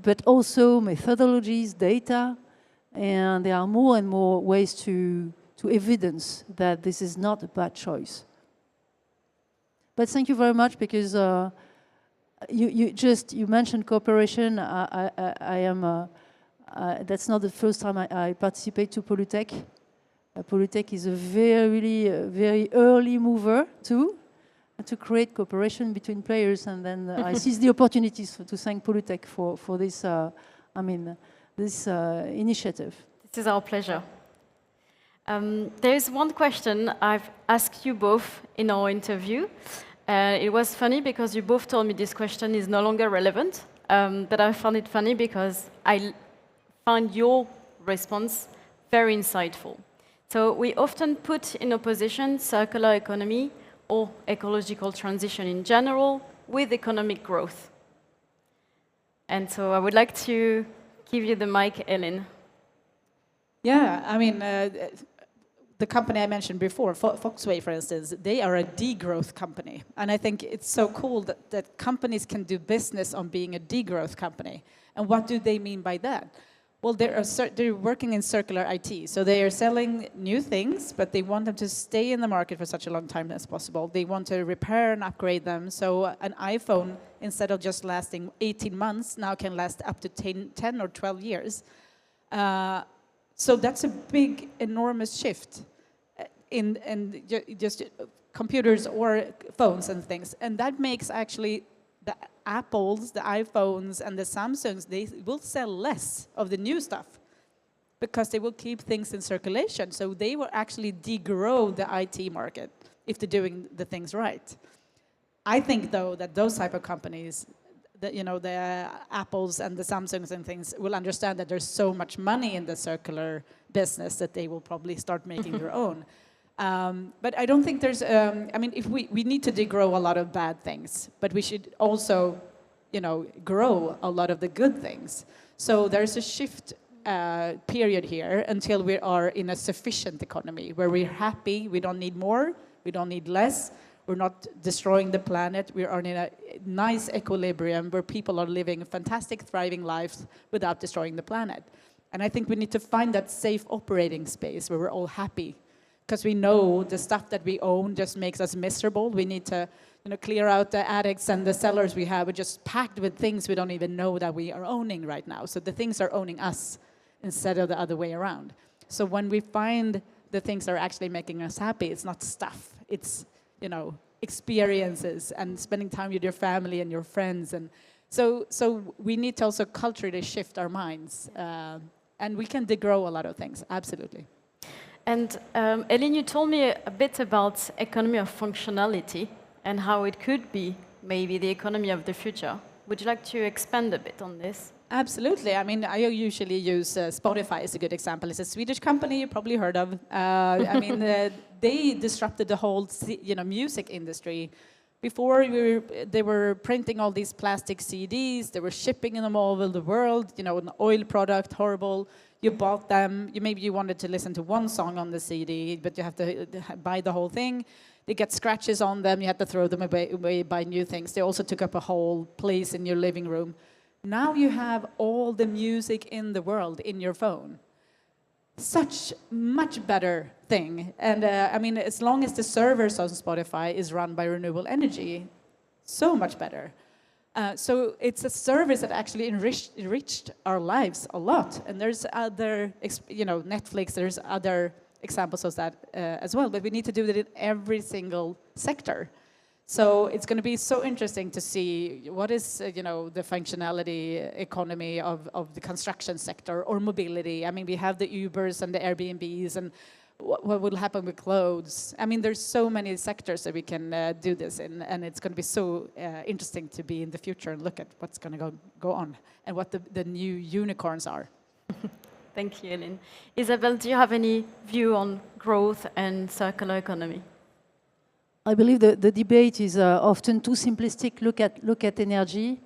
but also methodologies, data, and there are more and more ways to evidence that this is not a bad choice. But thank you very much, because you mentioned cooperation. That's not the first time I participate to Pollutec. Pollutec is a very early mover too, to create cooperation between players, and then I seize the opportunities to thank Pollutec for this. This initiative. This is our pleasure. There is one question I've asked you both in our interview. It was funny because you both told me this question is no longer relevant, but I found it funny because I found your response very insightful. So we often put in opposition circular economy or ecological transition in general with economic growth. And so I would like to give you the mic, Elin. Yeah, I mean, the company I mentioned before, Foxway, for instance, they are a degrowth company. And I think it's so cool that companies can do business on being a degrowth company. And what do they mean by that? Well, they're working in circular IT. So they are selling new things, but they want them to stay in the market for such a long time as possible. They want to repair and upgrade them. So an iPhone, instead of just lasting 18 months, now can last up to 10 or 12 years. So that's a big, enormous shift in just computers or phones and things. And that makes actually the Apples, the iPhones, and the Samsungs, they will sell less of the new stuff because they will keep things in circulation. So they will actually degrow the IT market if they're doing the things right. I think, though, that those type of companies, the Apples and the Samsungs and things, will understand that there's so much money in the circular business that they will probably start making their own. But I don't think there's, if we need to degrow a lot of bad things, but we should also, grow a lot of the good things. So there's a shift period here until we are in a sufficient economy where we're happy, we don't need more, we don't need less, we're not destroying the planet, we are in a nice equilibrium where people are living fantastic, thriving lives without destroying the planet. And I think we need to find that safe operating space where we're all happy. Because we know the stuff that we own just makes us miserable. We need to clear out the attics and the cellars we have. We're just packed with things we don't even know that we are owning right now. So the things are owning us instead of the other way around. So when we find the things that are actually making us happy, it's not stuff. It's, experiences and spending time with your family and your friends. And so we need to also culturally shift our minds. And we can degrow a lot of things, absolutely. And Elin, you told me a bit about economy of functionality and how it could be maybe the economy of the future. Would you like to expand a bit on this? Absolutely. I mean, I usually use Spotify as a good example. It's a Swedish company you probably heard of. They disrupted the whole, music industry. Before, they were printing all these plastic CDs. They were shipping them all over the world. An oil product, horrible. You bought them. Maybe you wanted to listen to one song on the CD, but you have to buy the whole thing. They get scratches on them. You have to throw them away, buy new things. They also took up a whole place in your living room. Now you have all the music in the world in your phone. Such much better thing. And as long as the servers on Spotify is run by renewable energy, so much better. So it's a service that actually enriched our lives a lot. And there's other, Netflix, there's other examples of that as well, but we need to do that in every single sector. So it's going to be so interesting to see what is, the functionality economy of the construction sector or mobility. I mean, we have the Ubers and the Airbnbs, and what will happen with clothes. I mean, there's so many sectors that we can do this in, and it's going to be so interesting to be in the future and look at what's going to go on and what the new unicorns are. Thank you, Elin. Isabelle, do you have any view on growth and circular economy? I believe the debate is often too simplistic. Look at energy.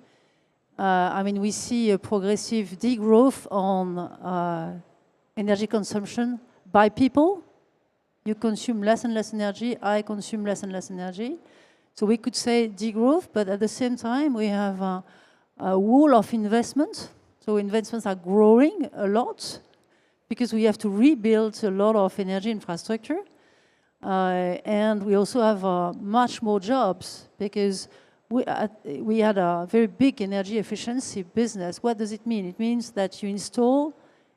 I mean, we see a progressive degrowth on energy consumption by people. You consume less and less energy. I consume less and less energy. So we could say degrowth, but at the same time, we have a wall of investment. So investments are growing a lot because we have to rebuild a lot of energy infrastructure. And we also have much more jobs because we had a very big energy efficiency business. What does it mean? It means that you install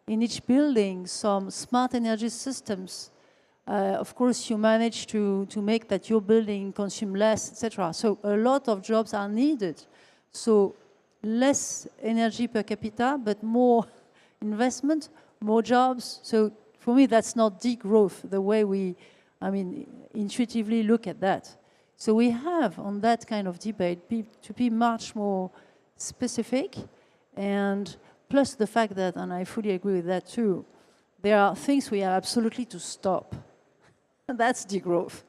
in each building some smart energy systems. Of course, you manage to make that your building consume less, etc. So a lot of jobs are needed. So less energy per capita, but more investment, more jobs. So for me, that's not degrowth, the way we, intuitively look at that. So we have, on that kind of debate, to be much more specific, and plus the fact that, and I fully agree with that too, there are things we have absolutely to stop. That's degrowth.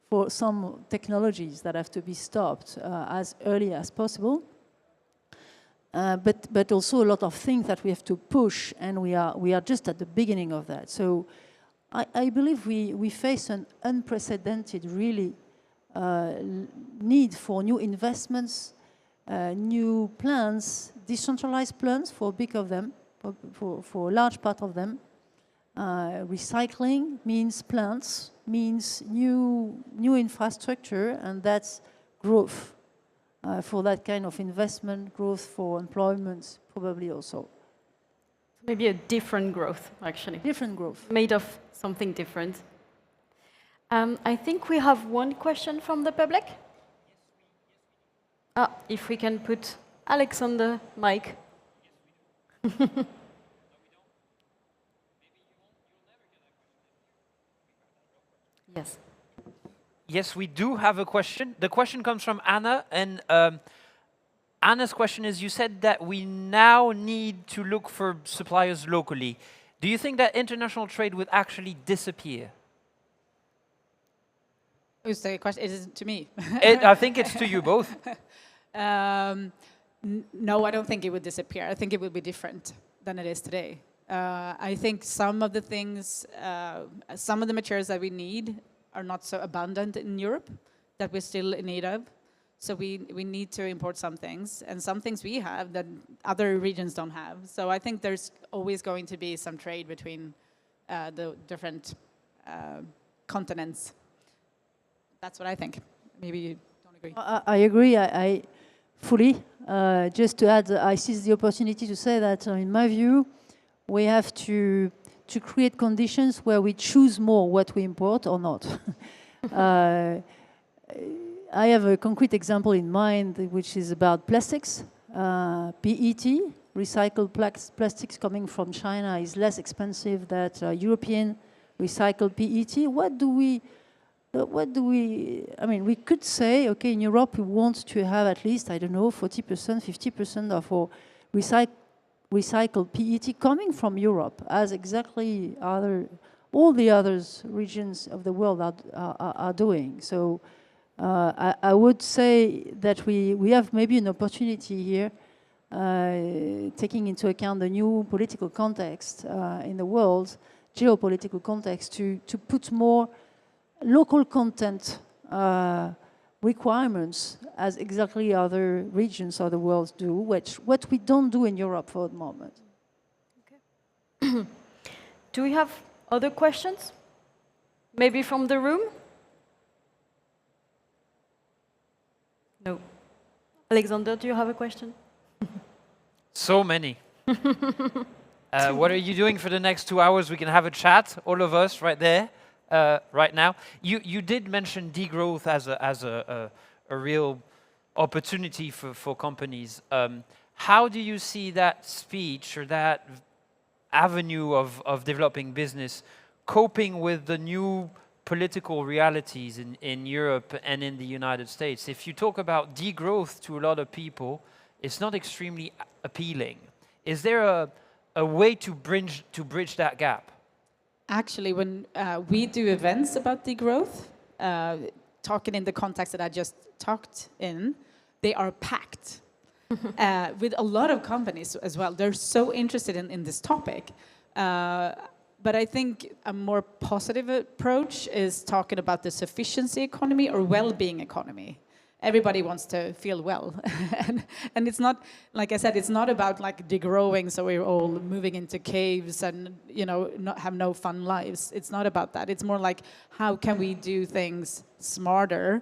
For some technologies that have to be stopped as early as possible. But also a lot of things that we have to push, and we are just at the beginning of that. So I believe we face an unprecedented, really, need for new investments, new plans, decentralized plans for big of them, for a large part of them. Recycling means plants, means new infrastructure, and that's growth. For that kind of investment, growth for employment, probably also. Maybe a different growth, actually. Different growth. Made of something different. I think we have one question from the public. If we can put Alex on the mic. Yes. Yes, we do have a question. The question comes from Anna, and Anna's question is, you said that we now need to look for suppliers locally. Do you think that international trade would actually disappear? Who's the question? Is it to me? I think it's to you both. No, I don't think it would disappear. I think it will be different than it is today. I think some of the things, some of the materials that we need are not so abundant in Europe that we're still in need of. So we need to import some things, and some things we have that other regions don't have. So I think there's always going to be some trade between the different continents. That's what I think. Maybe you don't agree. I agree. I fully. Just to add, I seize the opportunity to say that, in my view, we have to create conditions where we choose more what we import or not. I have a concrete example in mind, which is about plastics. PET, recycled plastics coming from China, is less expensive than European recycled PET. What do we? I mean, we could say, okay, in Europe we want to have at least, I don't know, 40%, 50% of our recycled PET coming from Europe, as exactly all the other regions of the world are doing. So I would say that we have maybe an opportunity here, taking into account the new political context in the world, geopolitical context, to put more local content requirements as exactly other regions of the world do, what we don't do in Europe for the moment. Okay. Do we have other questions? Maybe from the room? No. Alexander, do you have a question? So many. What are you doing for the next 2 hours? We can have a chat, all of us, right there, right now. You did mention degrowth as a real opportunity for companies. How do you see that speech or that avenue of developing business coping with the new political realities in Europe and in the United States? If you talk about degrowth to a lot of people, it's not extremely appealing. Is there a way to bridge that gap? Actually, when we do events about degrowth, talking in the context that I just talked in, they are packed with a lot of companies as well. They're so interested in this topic. But I think a more positive approach is talking about the sufficiency economy or well-being economy. Everybody wants to feel well. and it's not, like I said, it's not about like degrowing so we're all moving into caves and, you know, not have no fun lives. It's not about that. It's more like how can we do things smarter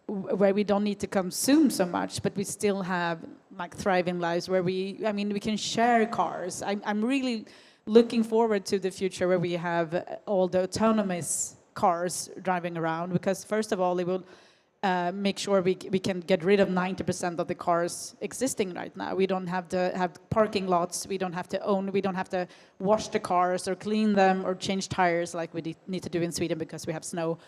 where we don't need to consume so much, but we still have like thriving lives where we can share cars. I'm really looking forward to the future where we have all the autonomous cars driving around, because first of all, it will make sure we can get rid of 90% of the cars existing right now. We don't have to have parking lots, we don't have to wash the cars or clean them or change tires like we need to do in Sweden because we have snow.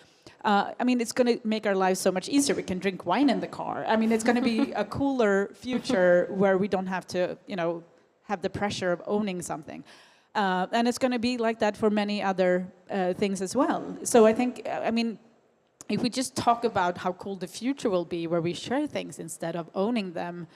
It's going to make our lives so much easier. We can drink wine in the car. It's going to be a cooler future where we don't have to, have the pressure of owning something. And it's going to be like that for many other things as well. So I think, if we just talk about how cool the future will be, where we share things instead of owning them,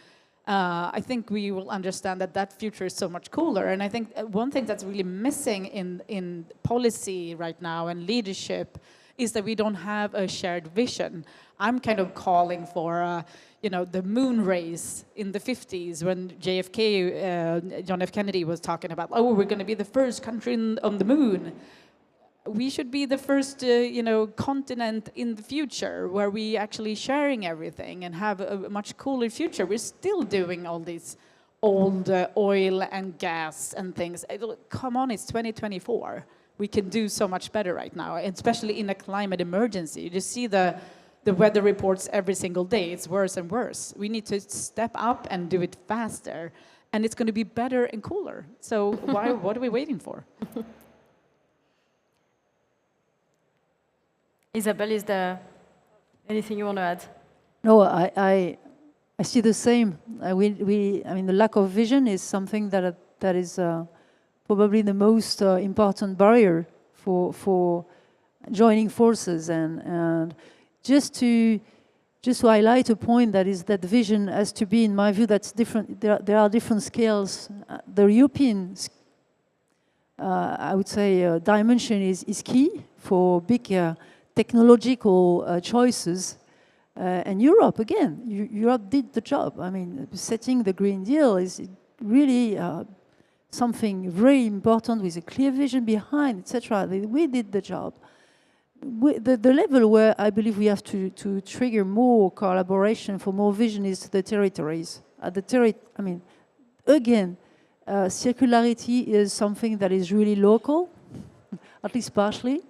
I think we will understand that future is so much cooler. And I think one thing that's really missing in policy right now and leadership is that we don't have a shared vision. I'm kind of calling for, the moon race in the 50s when JFK, John F. Kennedy was talking about, we're going to be the first country on the moon. We should be the first, continent in the future where we actually sharing everything and have a much cooler future. We're still doing all these old oil and gas and things. Come on, it's 2024. We can do so much better right now, especially in a climate emergency. You just see the weather reports every single day. It's worse and worse. We need to step up and do it faster, and it's going to be better and cooler. So what are we waiting for? Isabelle, is there anything you want to add? No, I see the same. The lack of vision is something that is probably the most important barrier for joining forces, and just to highlight a point, that is that vision has to be, in my view, that's different. There are different scales. The European, I would say, dimension is key for big technological choices. And Europe, again, Europe did the job. Setting the Green Deal is really something very important with a clear vision behind, etc. We did the job. The level where I believe we have to trigger more collaboration for more vision is the territories. Again, circularity is something that is really local, at least partially.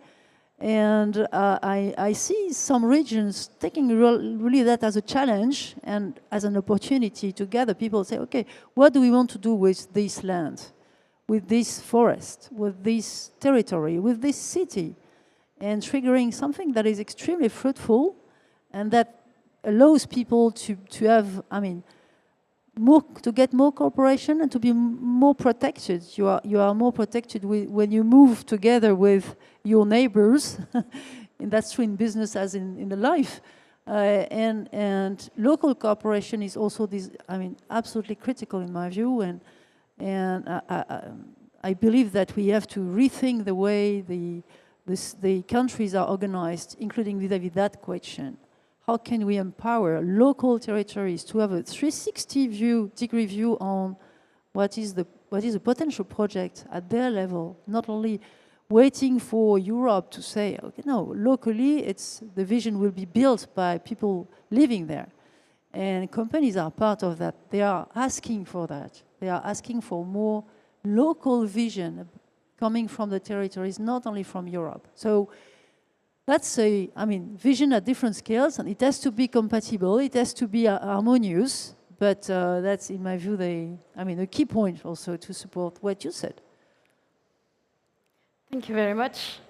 And I see some regions taking really that as a challenge and as an opportunity to gather people, say, okay, what do we want to do with this land, with this forest, with this territory, with this city? And triggering something that is extremely fruitful and that allows people to have, to get more cooperation and to be more protected. You are more protected when you move together with your neighbors, and that's true in business as in the life. And local cooperation is also absolutely critical in my view. And I believe that we have to rethink the way the countries are organized, including vis-à-vis that question. How can we empower local territories to have a 360-degree view on what is a potential project at their level, not only waiting for Europe to say, okay, no, locally the vision will be built by people living there. And companies are part of that. They are asking for that. They are asking for more local vision coming from the territories, not only from Europe. So that's vision at different scales, and it has to be compatible, it has to be harmonious, but that's, in my view, the key point also to support what you said. Thank you very much.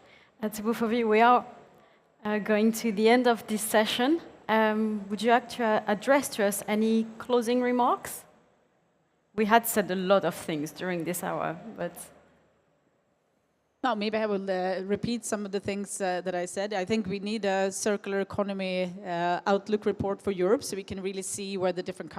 To both of you, we are going to the end of this session. Would you like to address to us any closing remarks? We had said a lot of things during this hour, but... No, maybe I will repeat some of the things that I said. I think we need a circular economy outlook report for Europe, so we can really see where the different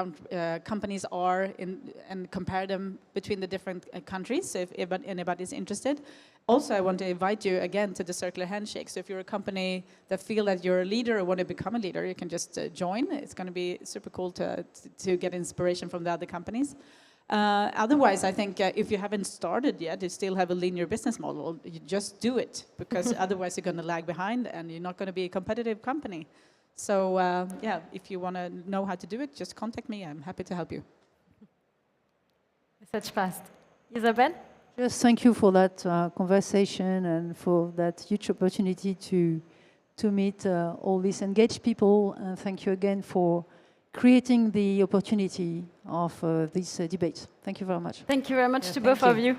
companies are and compare them between the different countries, so if anybody's interested. Also, I want to invite you again to the Circular Handshake. So if you're a company that feel that you're a leader or want to become a leader, you can just join. It's going to be super cool to get inspiration from the other companies. Otherwise, I think if you haven't started yet, you still have a linear business model, you just do it, because otherwise you're going to lag behind and you're not going to be a competitive company. So yeah, if you want to know how to do it, just contact me. I'm happy to help you. Such fast. Isabelle? Just thank you for that conversation and for that huge opportunity to meet all these engaged people. And thank you again for creating the opportunity of this debate. Thank you very much. Thank you very much to both of you.